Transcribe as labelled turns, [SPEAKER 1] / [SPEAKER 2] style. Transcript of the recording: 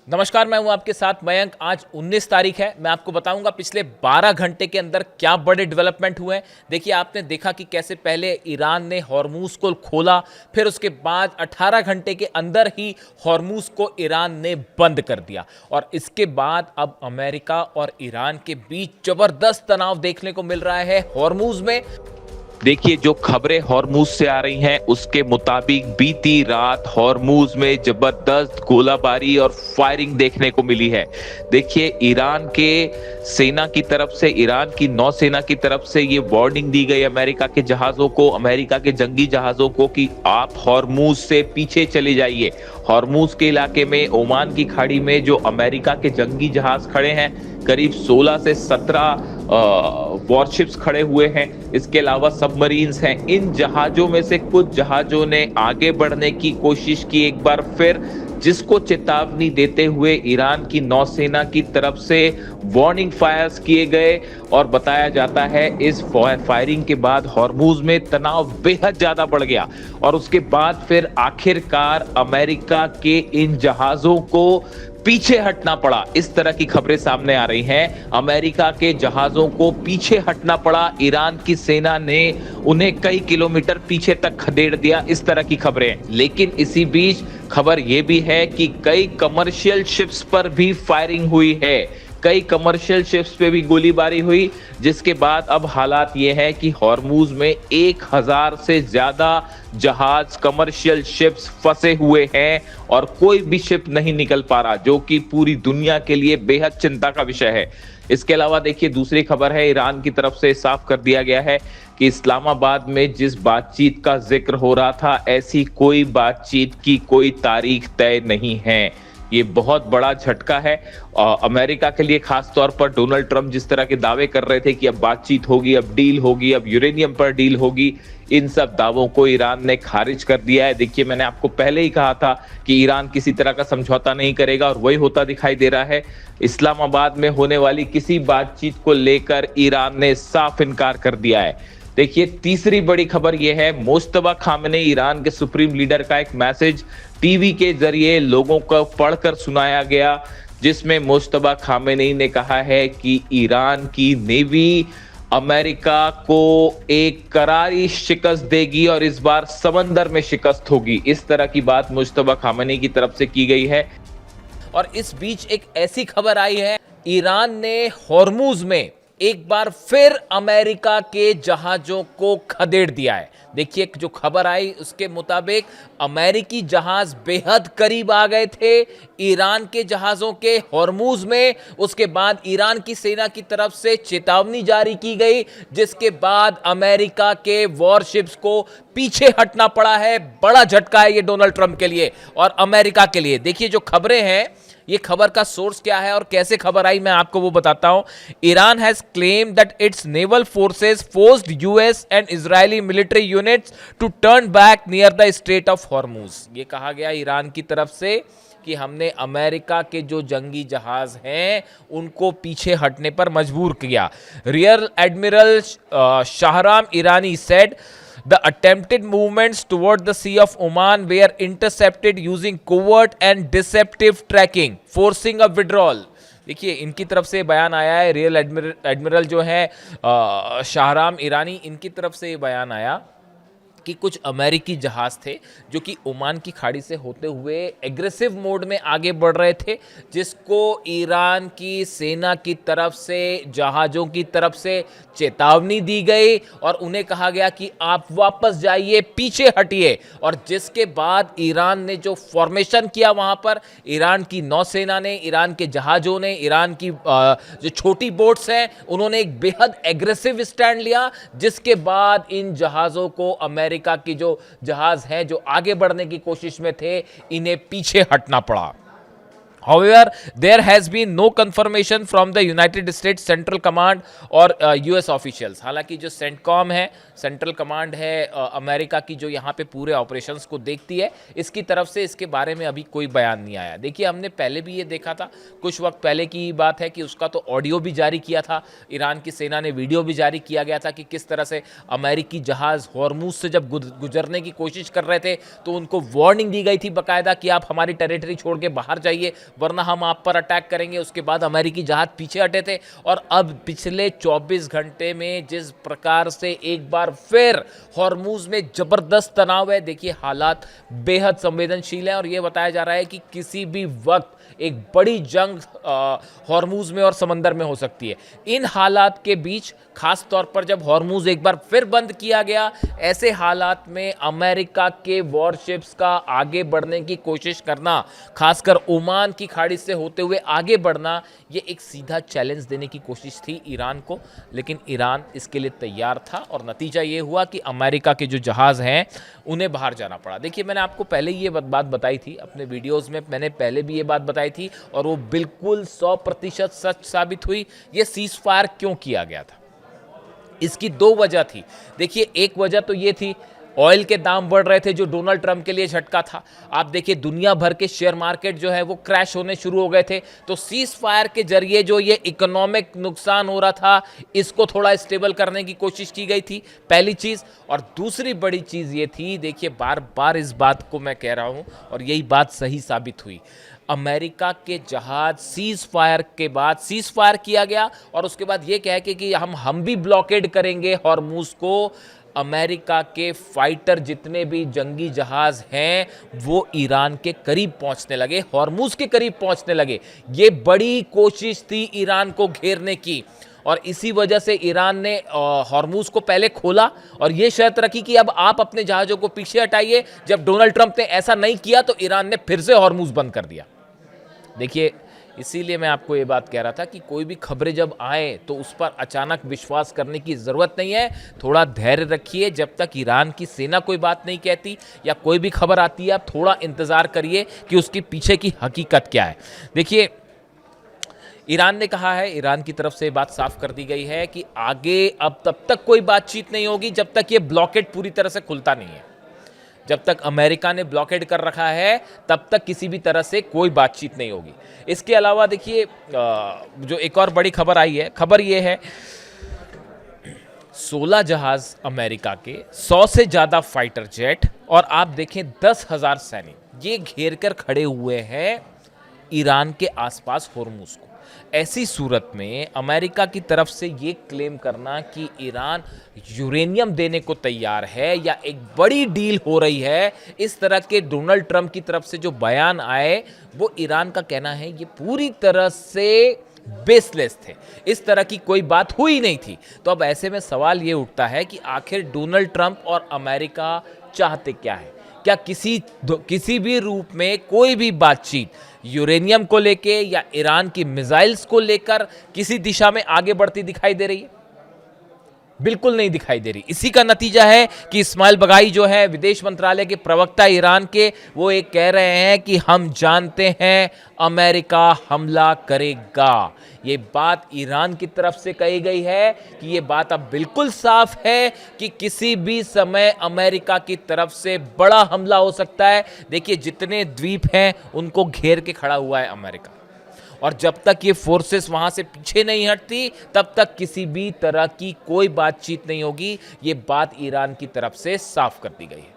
[SPEAKER 1] नमस्कार, मैं हूं आपके साथ मयंक। आज 19 तारीख है। मैं आपको बताऊंगा पिछले 12 घंटे के अंदर क्या बड़े डेवलपमेंट हुए हैं। देखिए, आपने देखा कि कैसे पहले ईरान ने हॉर्मूज को खोला, फिर उसके बाद 18 घंटे के अंदर ही हॉर्मूज को ईरान ने बंद कर दिया। और इसके बाद अब अमेरिका और ईरान के बीच जबरदस्त तनाव देखने को मिल रहा है हॉर्मूज में।
[SPEAKER 2] देखिए, जो खबरें हॉर्मूज से आ रही हैं उसके मुताबिक बीती रात हॉर्मूज में जबरदस्त गोलाबारी और फायरिंग देखने को मिली है। देखिए, ईरान के सेना की तरफ से, ईरान की नौसेना की तरफ से ये वार्निंग दी गई अमेरिका के जहाजों को, अमेरिका के जंगी जहाजों को कि आप हॉर्मूज से पीछे चले जाइए। हॉर्मूज के इलाके में, ओमान की खाड़ी में जो अमेरिका के जंगी जहाज खड़े हैं, करीब 16 से 17 वॉरशिप्स खड़े हुए हैं। इसके अलावा सबमरीन्स हैं। इन जहाजों में से कुछ जहाजों ने आगे बढ़ने की कोशिश की एक बार फिर, जिसको चेतावनी देते हुए ईरान की नौसेना की तरफ से वार्निंग फायर्स किए गए। और बताया जाता है इस फायरिंग के बाद हॉर्मूज में तनाव बेहद ज्यादा बढ़ गया और उसके बाद फिर आखिरकार अमेरिका के इन जहाजों को पीछे हटना पड़ा। इस तरह की खबरें सामने आ रही हैं। अमेरिका के जहाजों को पीछे हटना पड़ा। ईरान की सेना ने उन्हें कई किलोमीटर पीछे तक खदेड़ दिया। इस तरह की खबरें। लेकिन इसी बीच खबर यह भी है कि कई कमर्शियल शिप्स पर भी फायरिंग हुई है। कई कमर्शियल शिप्स पे भी गोलीबारी हुई, जिसके बाद अब हालात ये है कि हॉर्मूज में 1000 से ज्यादा जहाज, कमर्शियल शिप्स फंसे हुए हैं और कोई भी शिप नहीं निकल पा रहा, जो कि पूरी दुनिया के लिए बेहद चिंता का विषय है। इसके अलावा देखिए, दूसरी खबर है, ईरान की तरफ से साफ कर दिया गया है कि इस्लामाबाद में जिस बातचीत का जिक्र हो रहा था, ऐसी कोई बातचीत की कोई तारीख तय नहीं है। ये बहुत बड़ा झटका है अमेरिका के लिए, खास तौर पर डोनाल्ड ट्रंप जिस तरह के दावे कर रहे थे कि अब बातचीत होगी, अब डील होगी, अब यूरेनियम पर डील होगी, इन सब दावों को ईरान ने खारिज कर दिया है। देखिए, मैंने आपको पहले ही कहा था कि ईरान किसी तरह का समझौता नहीं करेगा और वही होता दिखाई दे रहा है। इस्लामाबाद में होने वाली किसी बातचीत को लेकर ईरान ने साफ इनकार कर दिया है। देखिए, तीसरी बड़ी खबर यह है, मुस्तफा खामेनी, ईरान के सुप्रीम लीडर का एक मैसेज टीवी के जरिए लोगों को पढ़कर सुनाया गया, जिसमें मुस्तफा खामेनी ने कहा है कि ईरान की नेवी अमेरिका को एक करारी शिकस्त देगी और इस बार समंदर में शिकस्त होगी। इस तरह की बात मुस्तफा खामेनी की तरफ से की गई है।
[SPEAKER 1] और इस बीच एक ऐसी खबर आई है, ईरान ने हॉर्मूज में एक बार फिर अमेरिका के जहाजों को खदेड़ दिया है। देखिए, जो खबर आई उसके मुताबिक अमेरिकी जहाज बेहद करीब आ गए थे ईरान के जहाजों के हॉर्मूज में। उसके बाद ईरान की सेना की तरफ से चेतावनी जारी की गई, जिसके बाद अमेरिका के वॉरशिप्स को पीछे हटना पड़ा है। बड़ा झटका है ये डोनाल्ड ट्रंप के लिए और अमेरिका के लिए। देखिए, जो खबरें हैं, ये खबर का सोर्स क्या है और कैसे खबर आई, मैं आपको वो बताता हूं। Iran has claim that its naval forces forced US and Israeli military units to turn back near the strait of Hormuz. ये कहा गया ईरान की तरफ से कि हमने अमेरिका के जो जंगी जहाज हैं उनको पीछे हटने पर मजबूर किया। Rear admiral Shahram Irani said the attempted movements toward the Sea of Oman were intercepted using covert and deceptive tracking, forcing a withdrawal. देखिए, इनकी तरफ से बयान आया है, रियल एडमिरल जो है शाहराम ईरानी, इनकी तरफ से ये बयान आया कि कुछ अमेरिकी जहाज थे जो कि ओमान की खाड़ी से होते हुए एग्रेसिव मोड में आगे बढ़ रहे थे, जिसको ईरान की सेना की तरफ से, जहाज़ों की तरफ से चेतावनी दी गई और उन्हें कहा गया कि आप वापस जाइए, पीछे हटिए। और जिसके बाद ईरान ने जो फॉर्मेशन किया वहां पर, ईरान की नौसेना ने, ईरान के जहाज़ों ने, ईरान की जो छोटी बोट्स हैं, उन्होंने एक बेहद एग्रेसिव स्टैंड लिया, जिसके बाद इन जहाज़ों को अमेरिका की जो जहाज हैं जो आगे बढ़ने की कोशिश में थे, इन्हें पीछे हटना पड़ा। However, there has been no confirmation from the United States Central Command और US officials। हालांकि जो सेंटकॉम है, सेंट्रल कमांड है अमेरिका की, जो यहाँ पे पूरे ऑपरेशंस को देखती है, इसकी तरफ से इसके बारे में अभी कोई बयान नहीं आया। देखिए, हमने पहले भी ये देखा था, कुछ वक्त पहले की बात है कि उसका तो ऑडियो भी जारी किया था ईरान की सेना ने, वीडियो भी जारी किया गया था कि किस तरह से अमेरिकी जहाज हॉर्मूज से जब गुजरने की कोशिश कर रहे थे तो उनको वार्निंग दी गई थी बाकायदा कि आप हमारी टेरिटरी छोड़ के बाहर जाइए, वरना हम आप पर अटैक करेंगे। उसके बाद अमेरिकी जहाज पीछे हटे थे और अब पिछले 24 घंटे में जिस प्रकार से एक बार फिर हॉर्मूज में ज़बरदस्त तनाव है, देखिए हालात बेहद संवेदनशील हैं और ये बताया जा रहा है कि किसी भी वक्त एक बड़ी जंग हॉर्मूज में और समंदर में हो सकती है। इन हालात के बीच खास तौर पर जब हॉर्मूज एक बार फिर बंद किया गया, ऐसे हालात में अमेरिका के वॉरशिप्स का आगे बढ़ने की कोशिश करना, खासकर ओमान की खाड़ी से होते हुए आगे बढ़ना, ये एक सीधा चैलेंज देने की कोशिश थी ईरान को। लेकिन ईरान इसके लिए तैयार था और नतीजा ये हुआ कि अमेरिका के जो जहाज़ हैं उन्हें बाहर जाना पड़ा। देखिए मैंने आपको पहले ही ये बात बताई थी, अपने वीडियोज़ में मैंने पहले भी ये बात बताई थी और वो बिल्कुल 100% सच साबित हुई। ये सीज़ फायर क्यों किया गया था, इसकी दो वजह थी। देखिए एक वजह तो ये थी, ऑयल के दाम बढ़ रहे थे जो डोनाल्ड ट्रंप के लिए झटका था। आप देखिए दुनिया भर के शेयर मार्केट जो है वो क्रैश होने शुरू हो गए थे, तो सीज फायर के जरिए जो ये इकोनॉमिक नुकसान हो रहा था इसको थोड़ा स्टेबल करने की कोशिश की गई थी, पहली चीज़। और दूसरी बड़ी चीज़ ये थी, देखिए बार बार इस बात को मैं कह रहा हूँ और यही बात सही साबित हुई, अमेरिका के जहाज सीज फायर के बाद सीज फायर किया गया और उसके बाद ये कह के कि हम भी ब्लॉकेड करेंगे हॉर्मूज को। अमेरिका के फाइटर जितने भी जंगी जहाज हैं वो ईरान के करीब पहुंचने लगे, हॉर्मूज के करीब पहुंचने लगे। ये बड़ी कोशिश थी ईरान को घेरने की और इसी वजह से ईरान ने हॉर्मूज को पहले खोला और ये शर्त रखी कि अब आप अपने जहाज़ों को पीछे हटाइए। जब डोनाल्ड ट्रंप ने ऐसा नहीं किया तो ईरान ने फिर से हॉर्मूज बंद कर दिया। देखिए इसीलिए मैं आपको ये बात कह रहा था कि कोई भी खबरें जब आए तो उस पर अचानक विश्वास करने की ज़रूरत नहीं है। थोड़ा धैर्य रखिए, जब तक ईरान की सेना कोई बात नहीं कहती या कोई भी खबर आती है आप थोड़ा इंतज़ार करिए कि उसके पीछे की हकीकत क्या है। देखिए ईरान ने कहा है, ईरान की तरफ से बात साफ कर दी गई है कि आगे अब तब तक कोई बातचीत नहीं होगी जब तक ये ब्लॉकेड पूरी तरह से खुलता नहीं है। जब तक अमेरिका ने ब्लॉकेड कर रखा है तब तक किसी भी तरह से कोई बातचीत नहीं होगी। इसके अलावा देखिए जो एक और बड़ी खबर आई है, खबर ये है 16 जहाज अमेरिका के, 100 से ज़्यादा फाइटर जेट और आप देखें 10,000 सैनिक ये घेर कर खड़े हुए हैं ईरान के आसपास हॉर्मूज को। ऐसी सूरत में अमेरिका की तरफ से ये क्लेम करना कि ईरान यूरेनियम देने को तैयार है या एक बड़ी डील हो रही है, इस तरह के डोनाल्ड ट्रंप की तरफ से जो बयान आए वो ईरान का कहना है ये पूरी तरह से बेसलेस थे, इस तरह की कोई बात हुई नहीं थी। तो अब ऐसे में सवाल ये उठता है कि आखिर डोनाल्ड ट्रंप और अमेरिका चाहते क्या है? क्या किसी भी रूप में कोई भी बातचीत यूरेनियम को लेके या ईरान की मिसाइल्स को लेकर किसी दिशा में आगे बढ़ती दिखाई दे रही है? बिल्कुल नहीं दिखाई दे रही। इसी का नतीजा है कि इस्माइल बगाई जो है विदेश मंत्रालय के प्रवक्ता ईरान के, वो एक कह रहे हैं कि हम जानते हैं अमेरिका हमला करेगा। ये बात ईरान की तरफ से कही गई है कि ये बात अब बिल्कुल साफ है कि किसी भी समय अमेरिका की तरफ से बड़ा हमला हो सकता है। देखिए जितने द्वीप हैं उनको घेर के खड़ा हुआ है अमेरिका और जब तक ये फोर्सेस वहां से पीछे नहीं हटती तब तक किसी भी तरह की कोई बातचीत नहीं होगी। ये बात ईरान की तरफ से साफ कर दी गई है।